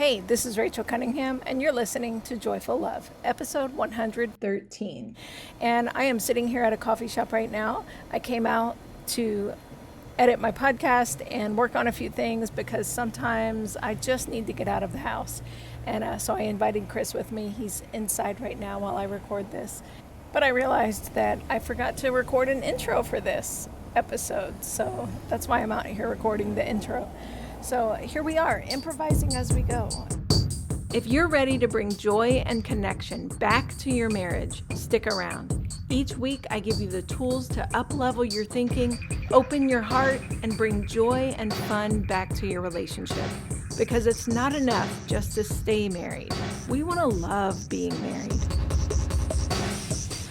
Hey, this is Rachel Cunningham, and you're listening to Joyful Love, episode 113. And I am sitting here at a coffee shop right now. I came out to edit my podcast and work on a few things because sometimes I just need to get out of the house. And so I invited Chris with me. He's inside right now while I record this. But I realized that I forgot to record an intro for this episode. So that's why I'm out here recording the intro. So here we are, improvising as we go. If you're ready to bring joy and connection back to your marriage, stick around. Each week, I give you the tools to up-level your thinking, open your heart, and bring joy and fun back to your relationship. Because it's not enough just to stay married. We want to love being married.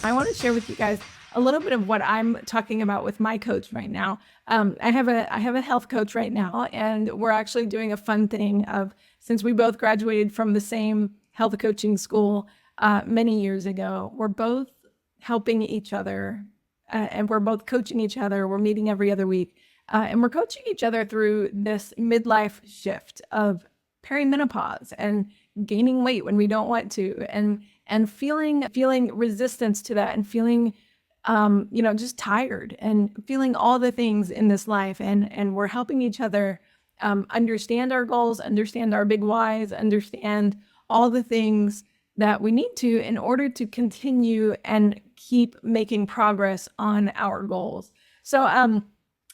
I want to share with you guys a little bit of what I'm talking about with my coach right now. I have a health coach right now, and we're actually doing a fun thing of, since we both graduated from the same health coaching school many years ago, we're both helping each other, and we're both coaching each other. We're meeting every other week, and we're coaching each other through this midlife shift of perimenopause and gaining weight when we don't want to, and feeling resistance to that, and feeling just tired and feeling all the things in this life. And we're helping each other understand our goals, understand our big whys, understand all the things that we need to in order to continue and keep making progress on our goals. So,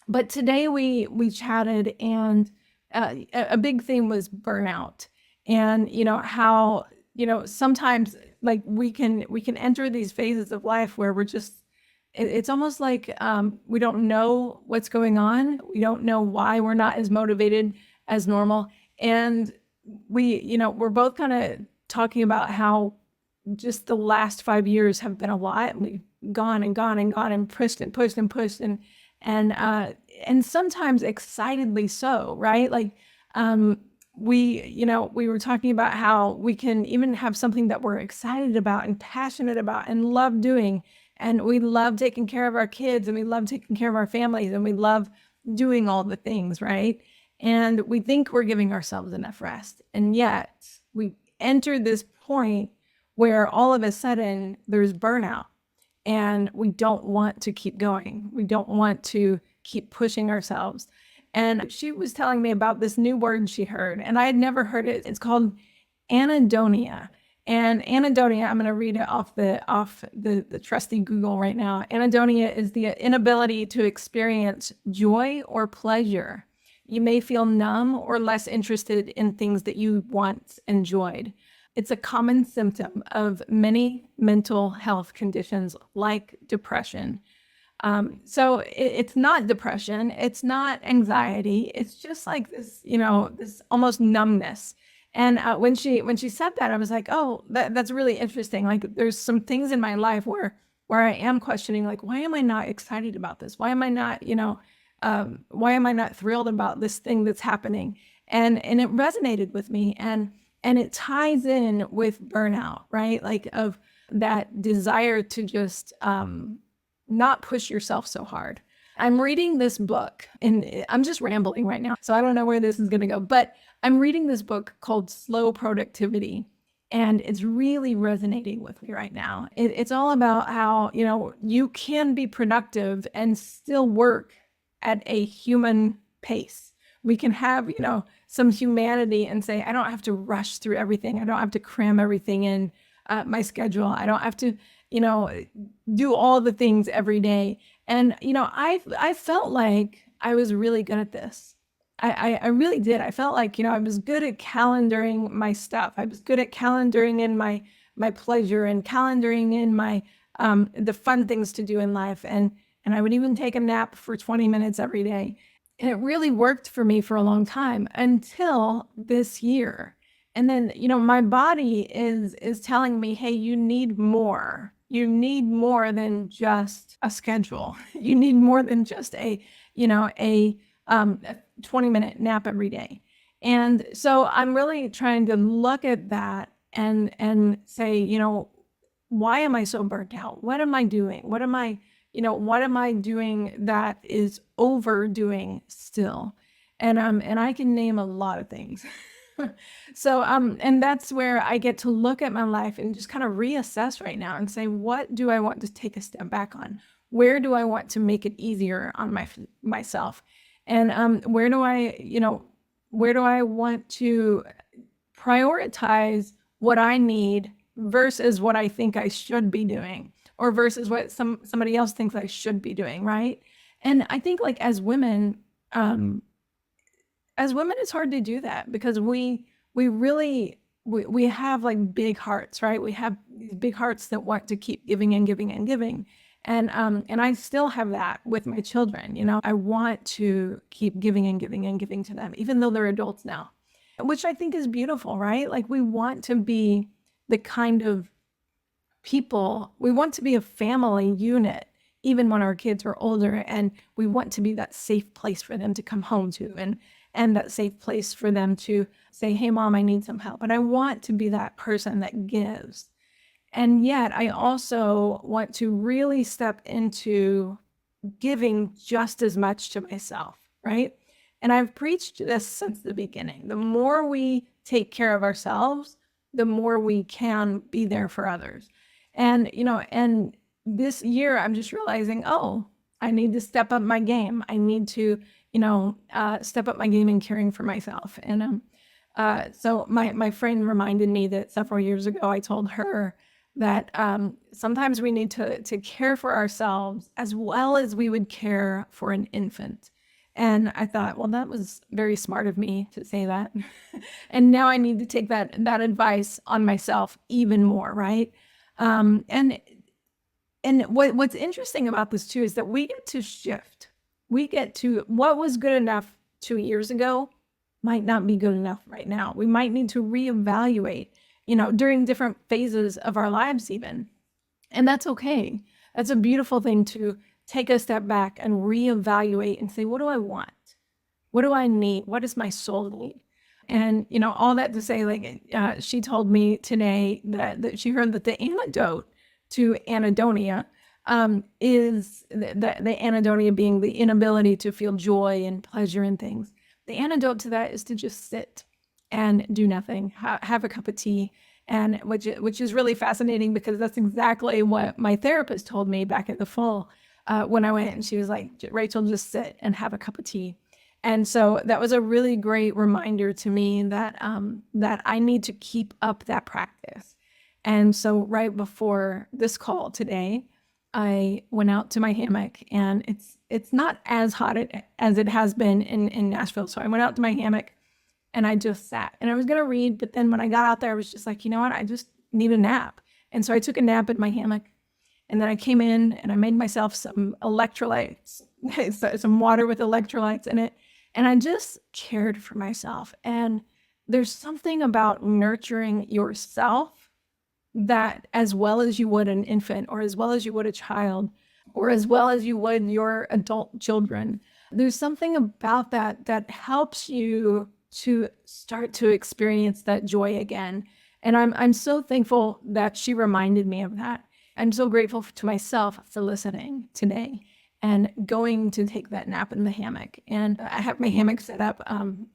but today we chatted, and a big theme was burnout, and how sometimes like we can enter these phases of life where we're just, it's almost like we don't know what's going on. We don't know why we're not as motivated as normal. And we're both kind of talking about how just the last 5 years have been a lot. We've gone and gone and gone and pushed and pushed and pushed, and sometimes excitedly so, right? Like we were talking about how we can even have something that we're excited about and passionate about and love doing. And we love taking care of our kids, and we love taking care of our families, and we love doing all the things, right? And we think we're giving ourselves enough rest. And yet we enter this point where all of a sudden there's burnout, and we don't want to keep going. We don't want to keep pushing ourselves. And she was telling me about this new word she heard, and I had never heard it. It's called anhedonia. And anhedonia, I'm going to read it off the trusty Google right now. Anhedonia is the inability to experience joy or pleasure. You may feel numb or less interested in things that you once enjoyed. It's a common symptom of many mental health conditions like depression. So it's not depression, it's not anxiety. It's just like this, this almost numbness. And when she said that, I was like, oh, that's really interesting. Like, there's some things in my life where I am questioning, like, why am I not excited about this? Why am I not, why am I not thrilled about this thing that's happening? And it resonated with me, and it ties in with burnout, right? Like, of that desire to just not push yourself so hard. I'm reading this book, and I'm just rambling right now, so I don't know where this is going to go, but I'm reading this book called Slow Productivity, and it's really resonating with me right now. It's all about how, you can be productive and still work at a human pace. We can have, some humanity and say, I don't have to rush through everything. I don't have to cram everything in my schedule. I don't have to, do all the things every day. And, I felt like I was really good at this. I really did. I felt like, I was good at calendaring my stuff. I was good at calendaring in my pleasure, and calendaring in my, the fun things to do in life. And I would even take a nap for 20 minutes every day. And it really worked for me for a long time until this year. And then, my body is telling me, hey, you need more. You need more than just a schedule. You need more than just a 20-minute nap every day. And so I'm really trying to look at that and say, why am I so burnt out? What am I doing? What am I doing that is overdoing still? And I can name a lot of things. So, and that's where I get to look at my life and just kind of reassess right now and say, what do I want to take a step back on? Where do I want to make it easier on myself? And where do I want to prioritize what I need versus what I think I should be doing, or versus what somebody else thinks I should be doing, right? And I think like um, as women, it's hard to do that because we really we have like big hearts, right? We have these big hearts that want to keep giving and giving and giving. And I still have that with my children. I want to keep giving and giving and giving to them, even though they're adults now, which I think is beautiful, right? Like we want to be the kind of people, we want to be a family unit, even when our kids are older, and we want to be that safe place for them to come home to, and that safe place for them to say, hey, mom, I need some help. But I want to be that person that gives. And yet I also want to really step into giving just as much to myself, right? And I've preached this since the beginning. The more we take care of ourselves, the more we can be there for others. And this year I'm just realizing, oh, I need to step up my game. I need to, step up my game in caring for myself. And so my friend reminded me that several years ago, I told her that sometimes we need to care for ourselves as well as we would care for an infant. And I thought, well, that was very smart of me to say that. And now I need to take that advice on myself even more, right? And what's interesting about this too is that we get to shift. We get to what was good enough 2 years ago might not be good enough right now. We might need to reevaluate, during different phases of our lives even. And that's okay. That's a beautiful thing to take a step back and reevaluate and say, what do I want? What do I need? What does my soul need? And, all that to say, like, she told me today that she heard that the antidote to anhedonia is the anhedonia being the inability to feel joy and pleasure in things. The antidote to that is to just sit and do nothing, have a cup of tea. And which is really fascinating because that's exactly what my therapist told me back in the fall when I went. And she was like, Rachel, just sit and have a cup of tea. And so that was a really great reminder to me that that I need to keep up that practice. And so right before this call today, I went out to my hammock, and it's not as hot as it has been in Nashville. So I went out to my hammock and I just sat, and I was going to read. But then when I got out there, I was just like, you know what? I just need a nap. And so I took a nap in my hammock, and then I came in and I made myself some electrolytes, some water with electrolytes in it. And I just cared for myself. And there's something about nurturing yourself that, as well as you would an infant, or as well as you would a child, or as well as you would your adult children, there's something about that helps you to start to experience that joy again. And I'm so thankful that she reminded me of that. I'm so grateful to myself for listening today and going to take that nap in the hammock. And I have my hammock set up.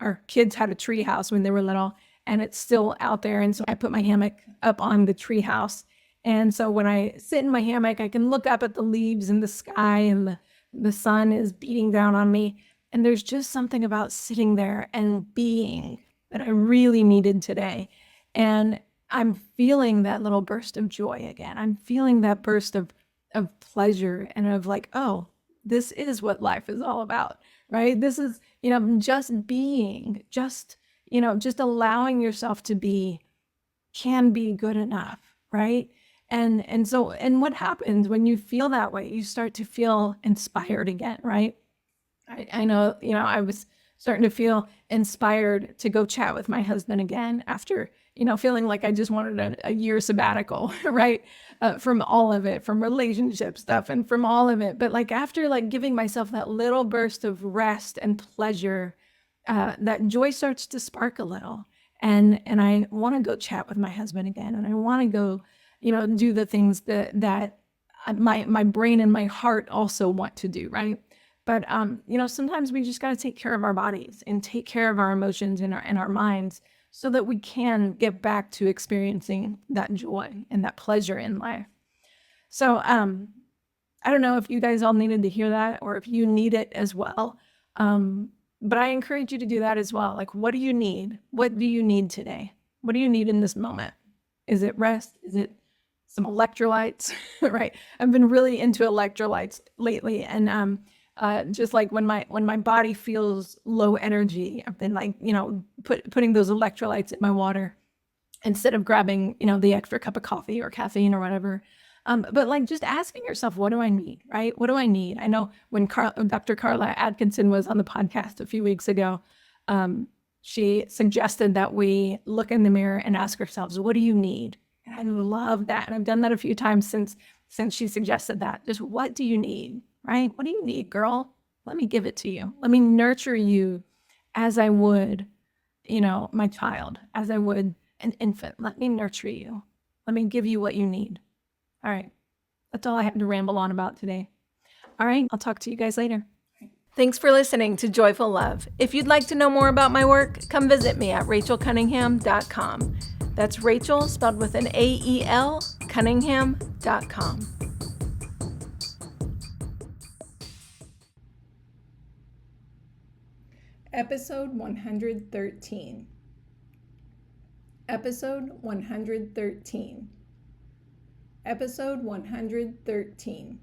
Our kids had a tree house when they were little, and it's still out there. And so I put my hammock up on the tree house. And so when I sit in my hammock, I can look up at the leaves in the sky, and the sun is beating down on me. And there's just something about sitting there and being that I really needed today. And I'm feeling that little burst of joy again. I'm feeling that burst of pleasure and of like, oh, this is what life is all about, right? This is, just being, just allowing yourself to be can be good enough, right? And so what happens when you feel that way? You start to feel inspired again, right? I know, I was starting to feel inspired to go chat with my husband again after, feeling like I just wanted a year sabbatical, right? From all of it, from relationship stuff and from all of it. But like after like giving myself that little burst of rest and pleasure, that joy starts to spark a little. And I want to go chat with my husband again. And I want to go, do the things that my brain and my heart also want to do, right? But, sometimes we just got to take care of our bodies and take care of our emotions and our minds so that we can get back to experiencing that joy and that pleasure in life. So I don't know if you guys all needed to hear that or if you need it as well. But I encourage you to do that as well. Like, what do you need? What do you need today? What do you need in this moment? Is it rest? Is it some electrolytes? Right? I've been really into electrolytes lately, and just like when my body feels low energy, I've been like, putting those electrolytes in my water instead of grabbing, the extra cup of coffee or caffeine or whatever. But like just asking yourself, what do I need, right? What do I need? I know when Dr. Carla Atkinson was on the podcast a few weeks ago, she suggested that we look in the mirror and ask ourselves, what do you need? And I love that. And I've done that a few times since she suggested that. Just what do you need, right? What do you need, girl? Let me give it to you. Let me nurture you as I would, my child, as I would an infant. Let me nurture you. Let me give you what you need. All right. That's all I have to ramble on about today. All right. I'll talk to you guys later. Thanks for listening to Joyful Love. If you'd like to know more about my work, come visit me at rachelcunningham.com. That's Rachel spelled with an AEL, Cunningham.com. Episode 113. Episode 113. Episode 113.